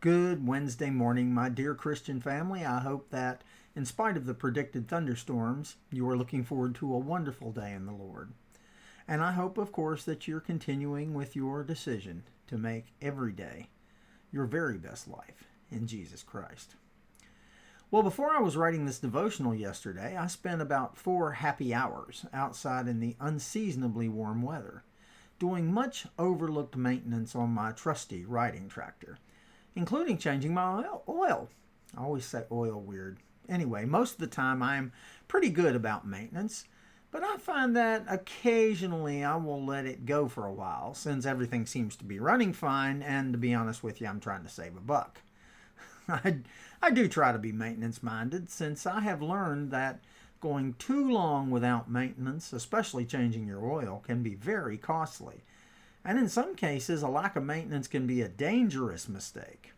Good Wednesday morning, my dear Christian family. I hope that, in spite of the predicted thunderstorms, you are looking forward to a wonderful day in the Lord. And I hope, of course, that you're continuing with your decision to make every day your very best life in Jesus Christ. Well, before I was writing this devotional yesterday, I spent about 4 happy hours outside in the unseasonably warm weather, doing much overlooked maintenance on my trusty riding tractor, including changing my oil. I always say oil weird. Anyway, most of the time I'm pretty good about maintenance, but I find that occasionally I will let it go for a while since everything seems to be running fine, and to be honest with you, I'm trying to save a buck. I do try to be maintenance minded since I have learned that going too long without maintenance, especially changing your oil, can be very costly. And in some cases, a lack of maintenance can be a dangerous mistake.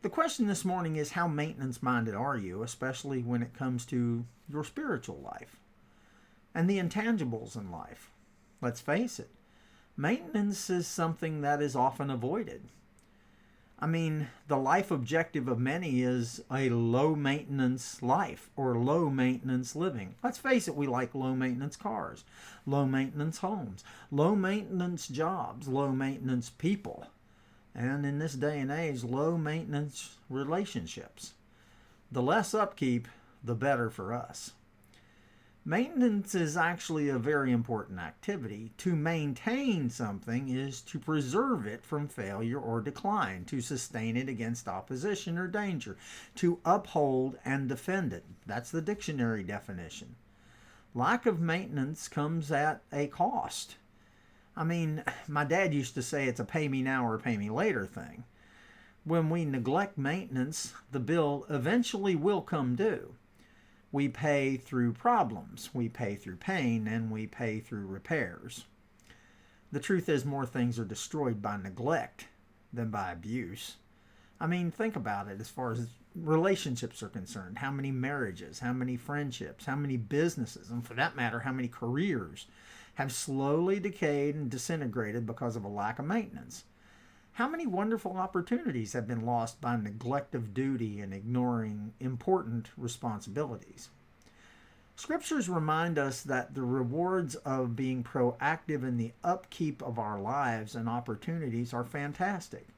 The question this morning is, how maintenance-minded are you, especially when it comes to your spiritual life and the intangibles in life? Let's face it, maintenance is something that is often avoided. I mean, the life objective of many is a low-maintenance life or low-maintenance living. Let's face it, we like low-maintenance cars, low-maintenance homes, low-maintenance jobs, low-maintenance people, and in this day and age, low-maintenance relationships. The less upkeep, the better for us. Maintenance is actually a very important activity. To maintain something is to preserve it from failure or decline, to sustain it against opposition or danger, to uphold and defend it. That's the dictionary definition. Lack of maintenance comes at a cost. I mean, my dad used to say it's a pay me now or pay me later thing. When we neglect maintenance, the bill eventually will come due. We pay through problems, we pay through pain, and we pay through repairs. The truth is, more things are destroyed by neglect than by abuse. I mean, think about it as far as relationships are concerned. How many marriages, how many friendships, how many businesses, and for that matter, how many careers have slowly decayed and disintegrated because of a lack of maintenance? How many wonderful opportunities have been lost by neglect of duty and ignoring important responsibilities? Scriptures remind us that the rewards of being proactive in the upkeep of our lives and opportunities are fantastic.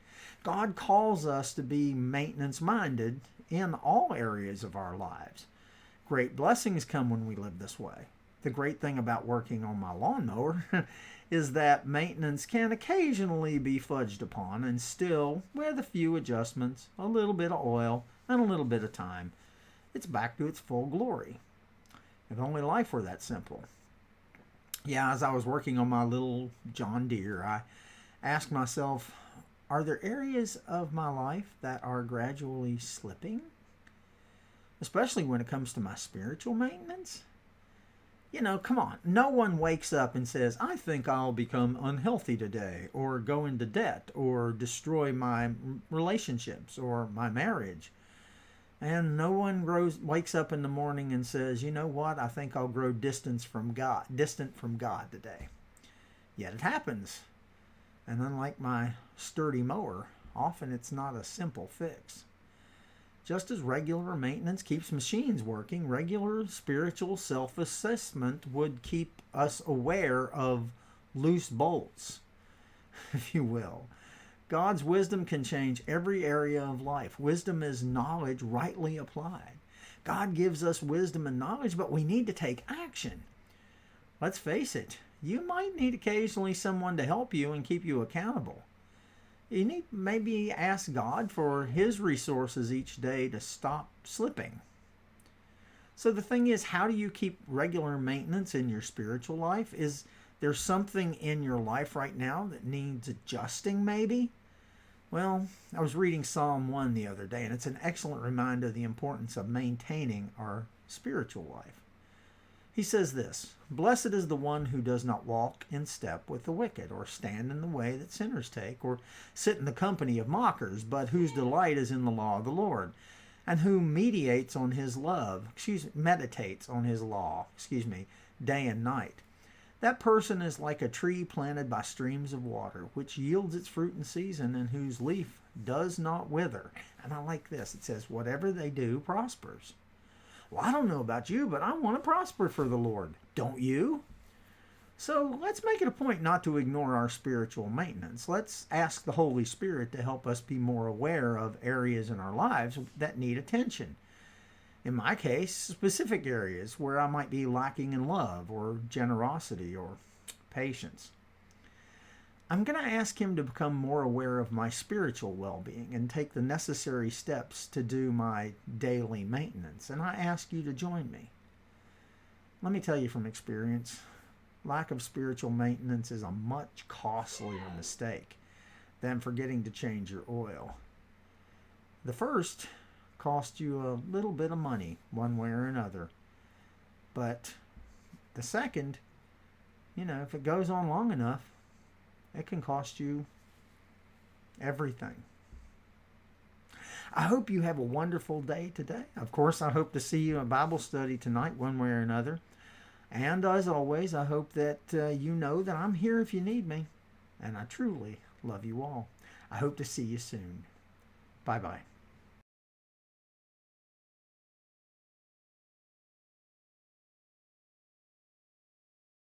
God calls us to be maintenance-minded in all areas of our lives. Great blessings come when we live this way. The great thing about working on my lawnmower is that maintenance can occasionally be fudged upon, and still, with a few adjustments, a little bit of oil, and a little bit of time, it's back to its full glory. If only life were that simple. Yeah, as I was working on my little John Deere, I asked myself, are there areas of my life that are gradually slipping? Especially when it comes to my spiritual maintenance? You know, come on. No one wakes up and says, I think I'll become unhealthy today, or go into debt, or destroy my relationships, or my marriage. And no one wakes up in the morning and says, you know what, I think I'll grow distant from God today. Yet it happens. And unlike my sturdy mower, often it's not a simple fix. Just as regular maintenance keeps machines working, regular spiritual self-assessment would keep us aware of loose bolts, if you will. God's wisdom can change every area of life. Wisdom is knowledge rightly applied. God gives us wisdom and knowledge, but we need to take action. Let's face it, you might need occasionally someone to help you and keep you accountable. You need maybe ask God for His resources each day to stop slipping. So the thing is, how do you keep regular maintenance in your spiritual life? Is there something in your life right now that needs adjusting maybe? Well, I was reading Psalm 1 the other day, and it's an excellent reminder of the importance of maintaining our spiritual life. He says this, "Blessed is the one who does not walk in step with the wicked, or stand in the way that sinners take, or sit in the company of mockers, but whose delight is in the law of the Lord, and who meditates on his law, day and night. That person is like a tree planted by streams of water, which yields its fruit in season and whose leaf does not wither. And I like this. It says, whatever they do prospers. Well, I don't know about you, but I want to prosper for the Lord. Don't you? So let's make it a point not to ignore our spiritual maintenance. Let's ask the Holy Spirit to help us be more aware of areas in our lives that need attention. In my case, specific areas where I might be lacking in love or generosity or patience. I'm going to ask Him to become more aware of my spiritual well-being and take the necessary steps to do my daily maintenance. And I ask you to join me. Let me tell you from experience, lack of spiritual maintenance is a much costlier mistake than forgetting to change your oil. The first cost you a little bit of money one way or another. But the second, if it goes on long enough, it can cost you everything. I hope you have a wonderful day today. Of course, I hope to see you in Bible study tonight one way or another. And as always, I hope that you know that I'm here if you need me. And I truly love you all. I hope to see you soon. Bye-bye.